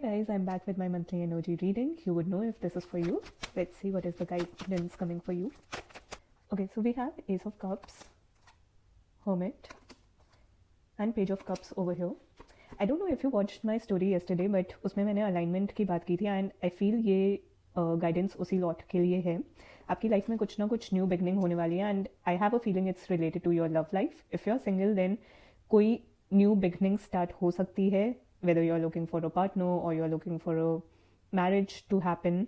guys, I'm back with my monthly energy reading. You would know if this is for you. Let's see what is the guidance coming for you. Okay, so we have Ace of Cups, Hermit, and Page of Cups over here. I don't know if you watched my story yesterday, but उसमें मैंने alignment की बात की थी and I feel ये guidance उसी lot के लिए है. आपकी लाइफ में कुछ ना कुछ न्यू बिगनिंग होने वाली है and I have a feeling it's related to your love life. If you're single, then कोई न्यू बिगनिंग स्टार्ट हो सकती है, whether you're looking for a partner or you're looking for a marriage to happen.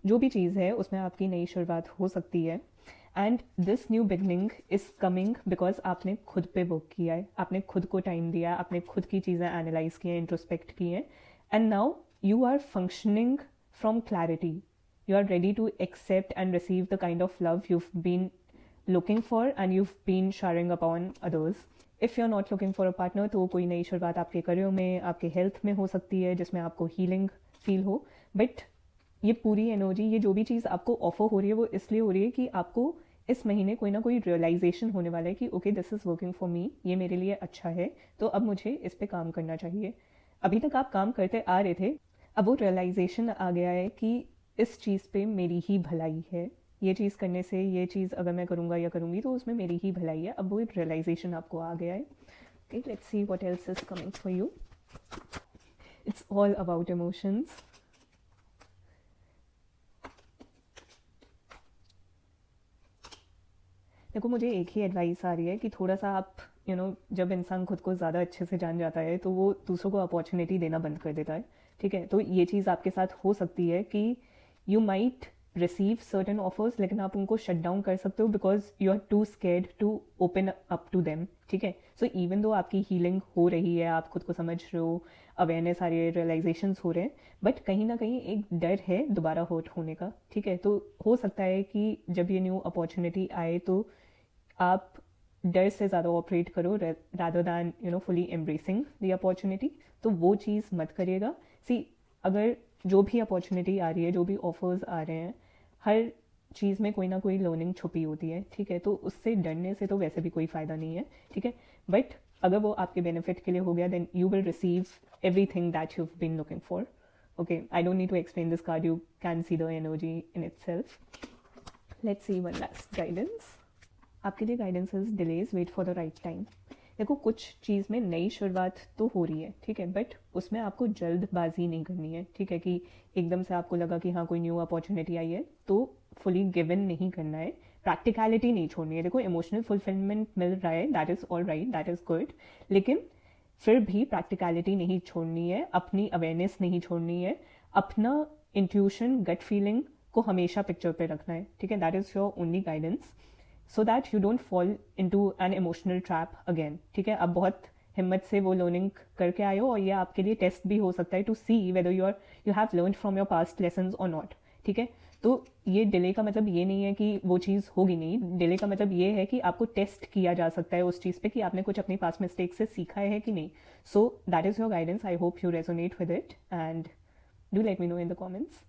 जो भी चीज़ है उसमें आपकी नई शुरुआत हो सकती है. And this new beginning is coming because आपने खुद पे वर्क किया है, आपने खुद को टाइम दिया है, आपने खुद की चीज़ें एनालाइज की हैं, इंट्रोस्पेक्ट की हैं, and now you are functioning from clarity. You are ready to accept and receive the kind of love you've been looking for and you've been showering upon others. If you're not looking for a partner, तो कोई नई शुरुआत आपके career में, आपके health में हो सकती है जिसमें आपको हीलिंग फील हो. बट ये पूरी एनर्जी, ये जो भी चीज़ आपको ऑफर हो रही है वो इसलिए हो रही है कि आपको इस महीने कोई ना कोई रियलाइजेशन होने वाला है कि okay this is working for me, ये मेरे लिए अच्छा है, तो अब मुझे इस पर काम करना चाहिए. अभी तक आप काम करते आ रहे थे, अब वो रियलाइजेशन आ गया है कि इस चीज़ पे मेरी ही भलाई है, ये चीज़ करने से, ये चीज़ अगर मैं करूँगा या करूँगी तो उसमें मेरी ही भलाई है. अब वो रियलाइजेशन आपको आ गया है. Okay, let's see what else is coming for you. It's all about emotions. देखो, मुझे एक ही एडवाइस आ रही है कि थोड़ा सा आप जब इंसान खुद को ज़्यादा अच्छे से जान जाता है तो वो दूसरों को अपॉर्चुनिटी देना बंद कर देता है. ठीक है, तो ये चीज़ आपके साथ हो सकती है कि you might receive certain offers, लेकिन आप उनको शट डाउन कर सकते हो because you are too scared to open up to them. ठीक है, सो इवन दो आपकी हीलिंग हो रही है, आप खुद को समझ रहे हो, अवेयरनेस आ रही है, रियलाइजेशंस हो रहे हैं, बट कहीं ना कहीं एक डर है दोबारा हर्ट होने का. ठीक है, तो हो सकता है कि जब ये न्यू अपॉर्चुनिटी आए तो आप डर से ज़्यादा ऑपरेट करो rather than fully embracing the opportunity. तो वो चीज़ मत करिएगा. सी, अगर जो भी अपॉर्चुनिटी आ रही है, जो भी ऑफर्स आ रहे हैं, हर चीज़ में कोई ना कोई लर्निंग छुपी होती है. ठीक है, तो उससे डरने से तो वैसे भी कोई फ़ायदा नहीं है. ठीक है, बट अगर वो आपके बेनिफिट के लिए हो गया then you will receive everything that you been looking for. Okay, I don't need to explain this card, you can see the energy in itself. Let's see one last guidance. आपके लिए guidance is delays, wait for the right time. देखो, कुछ चीज़ में नई शुरुआत तो हो रही है, ठीक है, बट उसमें आपको जल्दबाजी नहीं करनी है. ठीक है, कि एकदम से आपको लगा कि हाँ कोई न्यू अपॉर्चुनिटी आई है तो फुली गिवन नहीं करना है, प्रैक्टिकलिटी नहीं छोड़नी है. देखो, इमोशनल फुलफिलमेंट मिल रहा है, that is all right, that is good, लेकिन फिर भी प्रैक्टिकलिटी नहीं छोड़नी है, अपनी अवेयरनेस नहीं छोड़नी है, अपना इंट्यूशन, गट फीलिंग को हमेशा पिक्चर पे रखना है. ठीक है, that is your only guidance so that you don't fall into an emotional trap again. ठीक है, अब बहुत हिम्मत से वो लर्निंग करके आए हो और ये आपके लिए टेस्ट भी हो सकता है to see whether you have learn from your past lessons और नॉट. ठीक है, तो ये डिले का मतलब ये नहीं है कि वो चीज़ होगी नहीं. डिले का मतलब ये है कि आपको टेस्ट किया जा सकता है उस चीज़ पे कि आपने कुछ अपनी पास्ट मिस्टेक से सीखा है कि नहीं. So that is your guidance. I hope you resonate with it and do let me know in the comments.